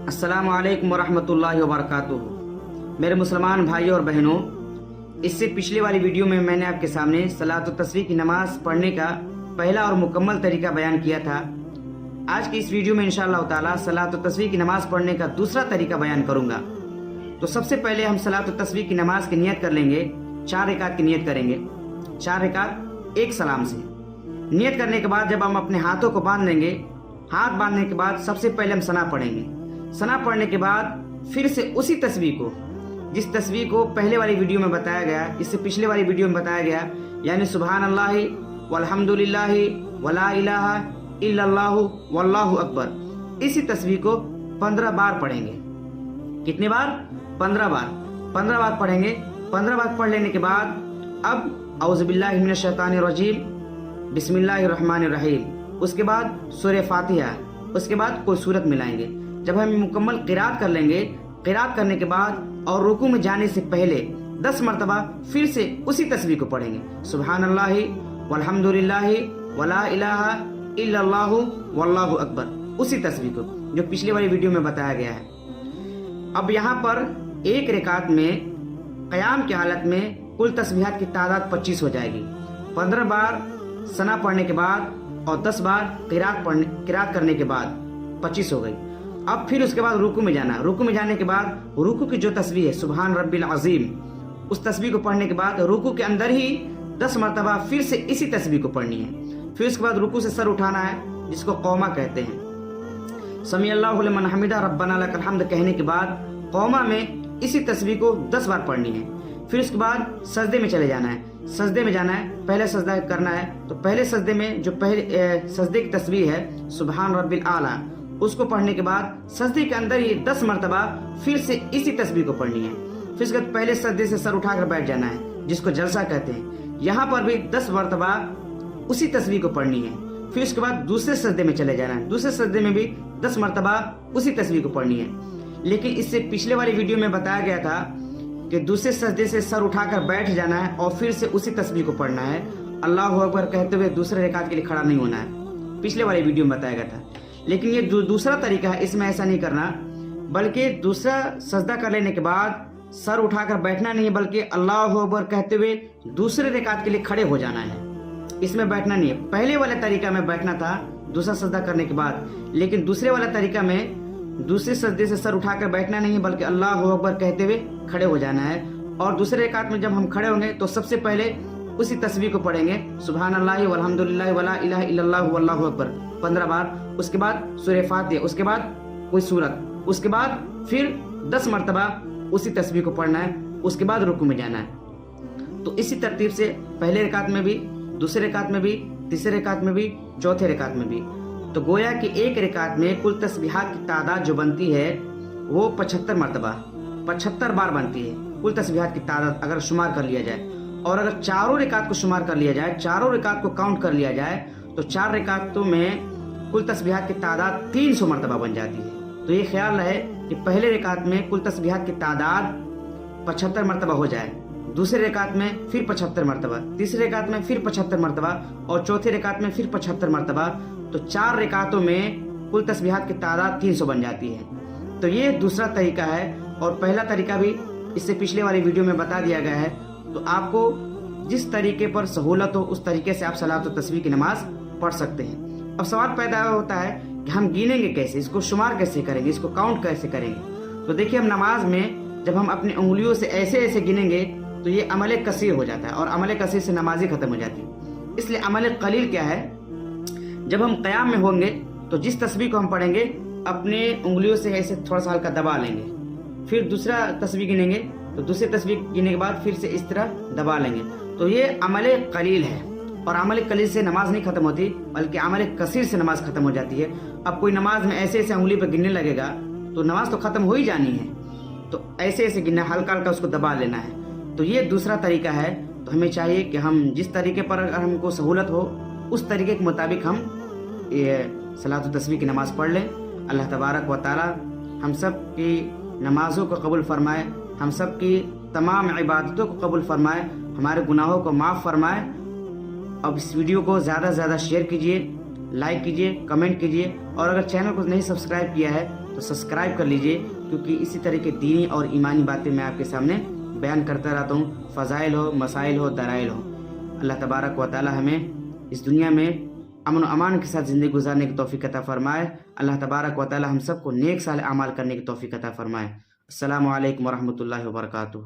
अस्सलाम वालेकुम वरहमतुल्लाहि वबरकातुहू। मेरे मुसलमान भाइयों और बहनों, इससे पिछले वाली वीडियो में मैंने आपके सामने सलात व तस्बीह की नमाज पढ़ने का पहला और मुकम्मल तरीका बयान किया था। आज की इस वीडियो में इंशाअल्लाह ताला सलात व तस्बीह की नमाज पढ़ने का दूसरा तरीका बयान करूंगा। तो सबसे पहले हम सलात व तस्बीह की नमाज की नियत कर लेंगे। 4 रकात की नियत करेंगे, 4 रकात एक सलाम से। नियत करने के बाद जब हम अपने हाथों को बांध लेंगे, हाथ बांधने के बाद सबसे पहले हम सना पढ़ेंगे। सना पढ़ने के बाद फिर से उसी तस्बीह को, जिस तस्बीह को पहले वाली वीडियो में बताया गया, इससे पिछले वाली वीडियो में बताया गया, यानी सुभान अल्लाहि वल्हम्दुलिल्लाहि वला इलाहा इल्लल्लाहु वल्लाहु अकबर, इसी तस्बीह को 15 बार पढ़ेंगे। कितने बार? 15 बार। 15 बार पढ़ेंगे। 15 बार पढ़ लेने के बाद अब औज़ु बिल्लाहि मिनश शैतानिर रजीम बिस्मिल्लाहिर रहमानिर रहीम, उसके बाद सूरह फातिहा, उसके बाद कोई सूरत मिलाएंगे। जब हम मुकम्मल क़िरात कर लेंगे, क़िरात करने के बाद और रुकू में जाने से पहले 10 मरतबा फिर से उसी तस्बीह को पढ़ेंगे, सुभान अल्लाहि वल्हम्दुलिल्लाहि वला इलाहा इल्लल्लाहु वल्लाहु अकबर, उसी तस्बीह को जो पिछले वाली वीडियो में बताया गया है। अब यहाँ पर एक रकात में क़याम की हालत में कुल तस्बीहात की तादाद 25 हो जाएगी। 15 बार सना पढ़ने के बाद और 10 बार क़िरात करने के बाद 25 हो गई। अब फिर उसके बाद रुकू में जाना। रुकू में जाने के बाद रुकू की जो तस्बीह है सुभान रब्बिल अज़ीम, उस तस्बीह को पढ़ने के बाद रुकू के अंदर ही 10 मरतबा फिर से इसी तस्बीह को पढ़नी है। फिर उसके बाद रुकू से सर उठाना है, जिसको कौमा कहते हैं। समी अल्लाहु लिमन हमिदा रब्बना लकल हम्द कहने के बाद कौमा में इसी तस्बीह को 10 बार पढ़नी है। फिर उसके बाद सजदे में चले जाना है। सजदे में जाना है, पहले सजदा करना है। तो पहले सजदे में जो पहले सजदे की तस्बीह है सुभान रब्बिल आला, उसको पढ़ने के बाद सजदे के अंदर ही 10 मरतबा फिर से इसी तस्बीह को पढ़नी है। फिर उसके बाद पहले सजदे से सर उठाकर बैठ जाना है, जिसको जलसा कहते हैं। यहाँ पर भी 10 मरतबा उसी तस्बीह को पढ़नी है। फिर उसके बाद दूसरे सजदे में चले जाना है। दूसरे सजदे में भी 10 मरतबा उसी तस्बीह को पढ़नी है। लेकिन इससे पिछले वाली वीडियो में बताया गया था कि दूसरे सजदे से सर उठाकर बैठ जाना है और फिर से उसी तस्बीह को पढ़ना है। अल्लाहु अकबर कहते हुए दूसरे रकात के लिए खड़ा नहीं होना है, पिछले वाली वीडियो में बताया गया था। लेकिन ये जो दूसरा तरीका है, इसमें ऐसा नहीं करना, बल्कि दूसरा सजदा कर लेने के बाद सर उठाकर बैठना नहीं है, बल्कि अल्लाहु अकबर कहते हुए दूसरे रकात के लिए खड़े हो जाना है। इसमें बैठना नहीं है। पहले वाले तरीका में बैठना था दूसरा सजदा करने के बाद, लेकिन दूसरे वाला तरीका में दूसरे सजदे से सर उठाकर बैठना नहीं है, बल्कि अल्लाहु अकबर कहते हुए खड़े हो जाना है। और दूसरे रकात में जब हम खड़े होंगे तो सबसे पहले उसी तस्बीह को पढ़ेंगे, सुभान अल्लाहि वल्हम्दुलिल्लाहि वला इलाहा इल्लल्लाहु वल्लाहु अकबर 15 बार। उसके बाद सूरह फातिहा, उसके बाद कोई सूरत, उसके बाद फिर 10 मरतबा उसी तस्बीह को पढ़ना है। उसके बाद रुकू में जाना है। तो इसी तरतीब से पहले रकात में भी, दूसरे रकात में भी, तीसरे रकात में भी, चौथे रकात में भी। तो गोया कि एक रकात में कुल तस्बीहात की तादाद जो बनती है वो 75 मरतबा, 75 बार बनती है कुल तस्बीहात की तादाद, अगर शुमार कर लिया जाए। और अगर चारों रकात को शुमार कर लिया जाए, चारों रकात को काउंट कर लिया जाए, तो 4 रकातों में कुल तस्बीहात की तादाद 300 मरतबा बन जाती है। तो ये ख्याल रहे कि पहले रकात में कुल तस्बीहात की तादाद 75 मरतबा हो जाए, दूसरे रकात में फिर 75 मरतबा, तीसरे रकात में फिर 75 मरतबा और चौथे रकात में फिर 75 मरतबा। तो 4 रकातों में कुल तस्बीहात की तादाद 300 बन जाती है। तो ये दूसरा तरीका है। और पहला तरीका भी इससे पिछले वाली वीडियो में बता दिया गया है। तो आपको जिस तरीके पर सहूलत हो उस तरीके से आप सलात व तस्बीह की नमाज पढ़ सकते हैं। अब सवाल पैदा होता है कि हम गिनेंगे कैसे, इसको शुमार कैसे करेंगे, इसको काउंट कैसे करेंगे। तो देखिए, हम नमाज में जब हम अपनी उंगलियों से ऐसे ऐसे गिनेंगे तो ये अमल कसीर हो जाता है और अमल कसीर से नमाज ही खत्म हो जाती है। इसलिए अमल कलील क्या है, जब हम क़याम में होंगे तो जिस तस्बीह को हम पढ़ेंगे अपने उंगलियों से ऐसे थोड़ा सा हल्का दबा लेंगे, फिर दूसरा तस्बीह गिनेंगे तो दूसरे तस्बीह गिनने के बाद फिर से इस तरह दबा लेंगे। तो ये अमल कलील है। और अमल कलील से नमाज नहीं खत्म होती, बल्कि अमल कसीर से नमाज खत्म हो जाती है। अब कोई नमाज में ऐसे ऐसे उंगली पर गिनने लगेगा तो नमाज तो खत्म हो ही जानी है। तो ऐसे ऐसे गिनना, हल्का हल्का उसको दबा लेना है। तो ये दूसरा तरीका है। तो हमें चाहिए कि हम जिस तरीके पर अगर हमको सहूलत हो उस तरीके के मुताबिक हम ये सलात व तस्बीह की नमाज पढ़ लें। अल्लाह तबारक व ताला हम सब की नमाज़ों को कबूल फरमाए, हम सब की तमाम इबादतों को कबूल फरमाए, हमारे गुनाहों को माफ़ फरमाए। अब इस वीडियो को ज़्यादा से ज़्यादा शेयर कीजिए, लाइक कीजिए, कमेंट कीजिए। और अगर चैनल को नहीं सब्सक्राइब किया है तो तो सब्सक्राइब कर लीजिए, क्योंकि इसी तरह के दीनी और ईमानी बातें मैं आपके सामने बयान करता रहता हूँ। फ़ज़ाइल हो, मसाइल हो, दराइल हो। अल्लाह तबारक व तआला हमें इस दुनिया में अमन अमान के साथ ज़िंदगी गुजारने की तौफीक अता फरमाए। अल्लाह तबारक व तआला हम सबको नेक साले अमाल करने की तौफीक अता फरमाए। अस्सलामु अलैकुम व रहमतुल्लाहि व बरकातुहू।